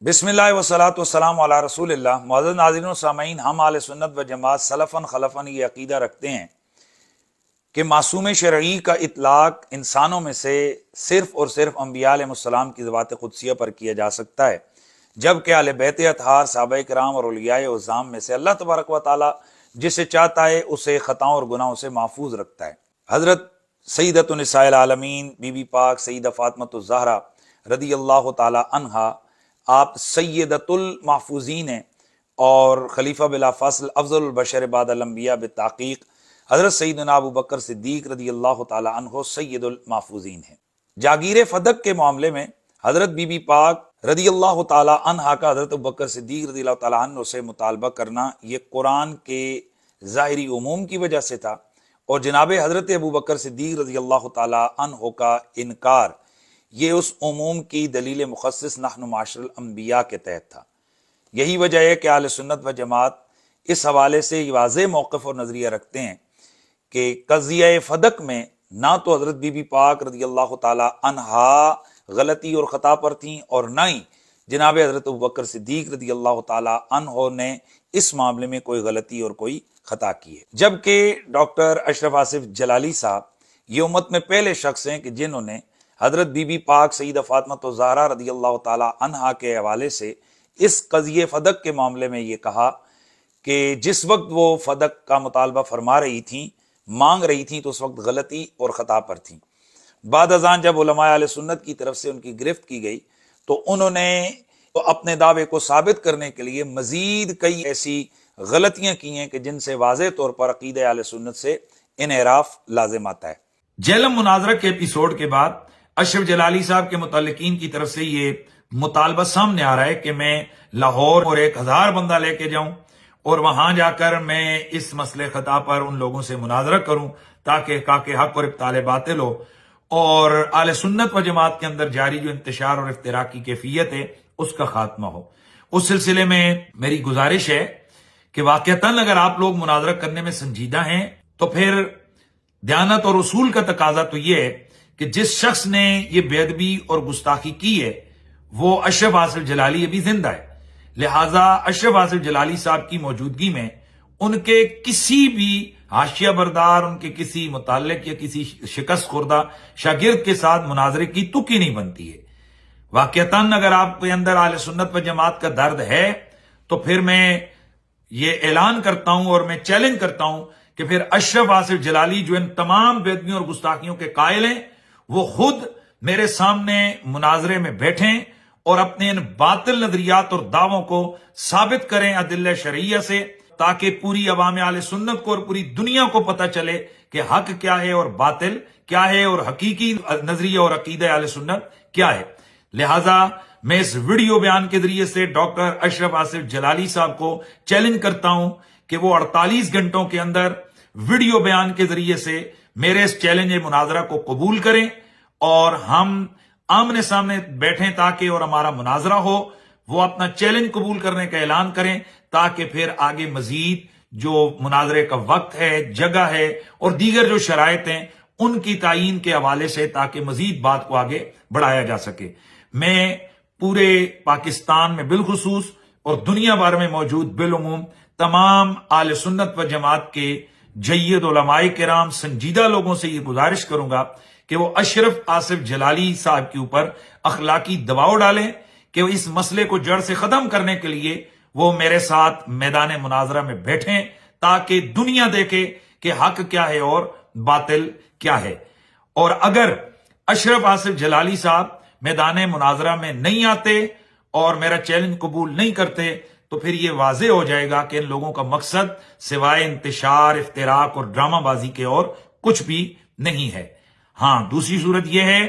بسم اللہ وصلاۃ والسلام علی رسول اللہ۔ معزز ناظرین و سامعین، ہم اہل سنت و جماعت سلفاً خلفاً یہ عقیدہ رکھتے ہیں کہ معصوم شرعی کا اطلاق انسانوں میں سے صرف اور صرف انبیاء علیہ السلام کی ذوات قدسیہ پر کیا جا سکتا ہے، جبکہ اہل بیت اطہار، صحابہ کرام اور اولیاء اعظام میں سے اللہ تبارک و تعالی جسے چاہتا ہے اسے خطاؤں اور گناہوں سے محفوظ رکھتا ہے۔ حضرت سیدۃ النساء العالمین بی بی پاک سیدہ فاطمۃ الزہرا رضی اللہ تعالی عنہا، آپ سیدۃ المحفوظین ہیں اور خلیفہ بلا فصل افضل البشر بعد الانبیاء بالتحقیق حضرت سیدنا ابو بکر صدیق رضی اللہ تعالی عنہ سید المحفوظین ہیں۔ جاگیر فدق کے معاملے میں حضرت بی بی پاک رضی اللہ تعالی عنہا کا حضرت ابو بکر صدیق رضی اللہ تعالی عنہ سے مطالبہ کرنا یہ قرآن کے ظاہری عموم کی وجہ سے تھا، اور جناب حضرت ابو بکر صدیق رضی اللہ تعالی عنہ کا انکار یہ اس عموم کی دلیل مخصص نحن معاشر الانبیاء کے تحت تھا۔ یہی وجہ ہے کہ اہل سنت و جماعت اس حوالے سے واضح موقف اور نظریہ رکھتے ہیں کہ قضیہ فدق میں نہ تو حضرت بی بی پاک رضی اللہ تعالی عنہا غلطی اور خطا پر تھیں، اور نہ ہی جناب حضرت ابو بکر صدیق رضی اللہ تعالی عنہ نے اس معاملے میں کوئی غلطی اور کوئی خطا کی ہے۔ جبکہ ڈاکٹر اشرف آصف جلالی صاحب یہ امت میں پہلے شخص ہیں کہ جنہوں نے حضرت بی بی پاک سیدہ فاطمۃ الزہرا رضی اللہ تعالی عنہا کے حوالے سے اس قضیہ فدق کے معاملے میں یہ کہا کہ جس وقت وہ فدق کا مطالبہ فرما رہی تھیں، مانگ رہی تھیں، تو اس وقت غلطی اور خطا پر تھیں۔ بعد ازاں جب علماء اہل سنت کی طرف سے ان کی گرفت کی گئی تو انہوں نے اپنے دعوے کو ثابت کرنے کے لیے مزید کئی ایسی غلطیاں کی ہیں کہ جن سے واضح طور پر عقیدہ اہل سنت سے انحراف لازم آتا ہے۔ جیلم مناظرہ کے ایپیسوڈ کے بعد اشرف جلالی صاحب کے متعلقین کی طرف سے یہ مطالبہ سامنے آ رہا ہے کہ میں لاہور اور 1000 بندہ لے کے جاؤں اور وہاں جا کر میں اس مسئلے خطا پر ان لوگوں سے مناظرہ کروں تاکہ حق اور ابطال باطل ہو اور اہل سنت و جماعت کے اندر جاری جو انتشار اور افتراء کی کیفیت ہے اس کا خاتمہ ہو۔ اس سلسلے میں میری گزارش ہے کہ واقعتاً اگر آپ لوگ مناظرہ کرنے میں سنجیدہ ہیں تو پھر دیانت اور اصول کا تقاضا تو یہ ہے کہ جس شخص نے یہ بے ادبی اور گستاخی کی ہے وہ اشرف آصف جلالی ابھی زندہ ہے، لہٰذا اشرف آصف جلالی صاحب کی موجودگی میں ان کے کسی بھی حاشیہ بردار، ان کے کسی متعلق یا کسی شکست خوردہ شاگرد کے ساتھ مناظرے کی تک ہی نہیں بنتی ہے۔ واقعتاً اگر آپ کے اندر اہل سنت و جماعت کا درد ہے تو پھر میں یہ اعلان کرتا ہوں اور میں چیلنج کرتا ہوں کہ پھر اشرف آصف جلالی جو ان تمام بے ادبیوں اور گستاخیوں کے قائل ہیں وہ خود میرے سامنے مناظرے میں بیٹھیں اور اپنے ان باطل نظریات اور دعووں کو ثابت کریں ادلہ شرعیہ سے، تاکہ پوری عوام اہل سنت کو اور پوری دنیا کو پتہ چلے کہ حق کیا ہے اور باطل کیا ہے اور حقیقی نظریہ اور عقیدہ اہل سنت کیا ہے۔ لہٰذا میں اس ویڈیو بیان کے ذریعے سے ڈاکٹر اشرف آصف جلالی صاحب کو چیلنج کرتا ہوں کہ وہ 48 گھنٹوں کے اندر ویڈیو بیان کے ذریعے سے میرے اس چیلنج مناظرہ کو قبول کریں اور ہم آمنے سامنے بیٹھیں تاکہ اور ہمارا مناظرہ ہو۔ وہ اپنا چیلنج قبول کرنے کا اعلان کریں تاکہ پھر آگے مزید جو مناظرے کا وقت ہے، جگہ ہے اور دیگر جو شرائط ہیں ان کی تعیین کے حوالے سے، تاکہ مزید بات کو آگے بڑھایا جا سکے۔ میں پورے پاکستان میں بالخصوص اور دنیا بھر میں موجود بالعموم تمام اہل سنت و جماعت کے جید علماء کرام، سنجیدہ لوگوں سے یہ گزارش کروں گا کہ وہ اشرف آصف جلالی صاحب کے اوپر اخلاقی دباؤ ڈالیں کہ وہ اس مسئلے کو جڑ سے ختم کرنے کے لیے وہ میرے ساتھ میدان مناظرہ میں بیٹھیں تاکہ دنیا دیکھے کہ حق کیا ہے اور باطل کیا ہے۔ اور اگر اشرف آصف جلالی صاحب میدان مناظرہ میں نہیں آتے اور میرا چیلنج قبول نہیں کرتے تو پھر یہ واضح ہو جائے گا کہ ان لوگوں کا مقصد سوائے انتشار، افتراق اور ڈرامہ بازی کے اور کچھ بھی نہیں ہے۔ ہاں، دوسری صورت یہ ہے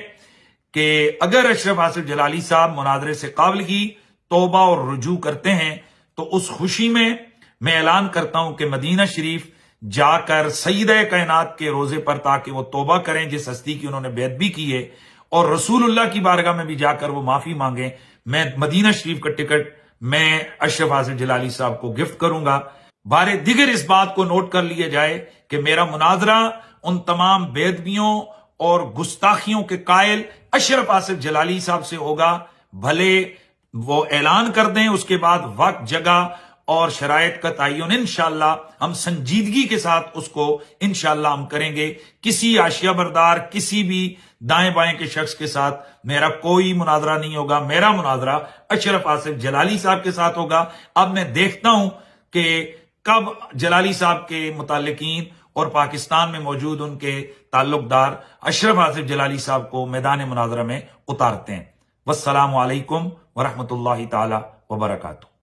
کہ اگر اشرف آصف جلالی صاحب مناظرے سے قابلگی، توبہ اور رجوع کرتے ہیں تو اس خوشی میں اعلان کرتا ہوں کہ مدینہ شریف جا کر سیدہ کائنات کے روزے پر تاکہ وہ توبہ کریں جس ہستی کی انہوں نے بے ادبی کی ہے، اور رسول اللہ کی بارگاہ میں بھی جا کر وہ معافی مانگیں۔ میں مدینہ شریف کا ٹکٹ میں اشرف آصف جلالی صاحب کو گفٹ کروں گا۔ بارے دیگر اس بات کو نوٹ کر لیا جائے کہ میرا مناظرہ ان تمام بے ادبیوں اور گستاخیوں کے قائل اشرف آصف جلالی صاحب سے ہوگا، بھلے وہ اعلان کر دیں، اس کے بعد وقت، جگہ اور شرائط کا تعین انشاءاللہ ہم سنجیدگی کے ساتھ اس کو انشاءاللہ ہم کریں گے۔ کسی حاشیہ بردار، کسی بھی دائیں بائیں کے شخص کے ساتھ میرا کوئی مناظرہ نہیں ہوگا۔ میرا مناظرہ اشرف آصف جلالی صاحب کے ساتھ ہوگا۔ اب میں دیکھتا ہوں کہ کب جلالی صاحب کے متعلقین اور پاکستان میں موجود ان کے تعلق دار اشرف آصف جلالی صاحب کو میدان مناظرہ میں اتارتے ہیں۔ والسلام علیکم ورحمۃ اللہ تعالی وبرکاتہ۔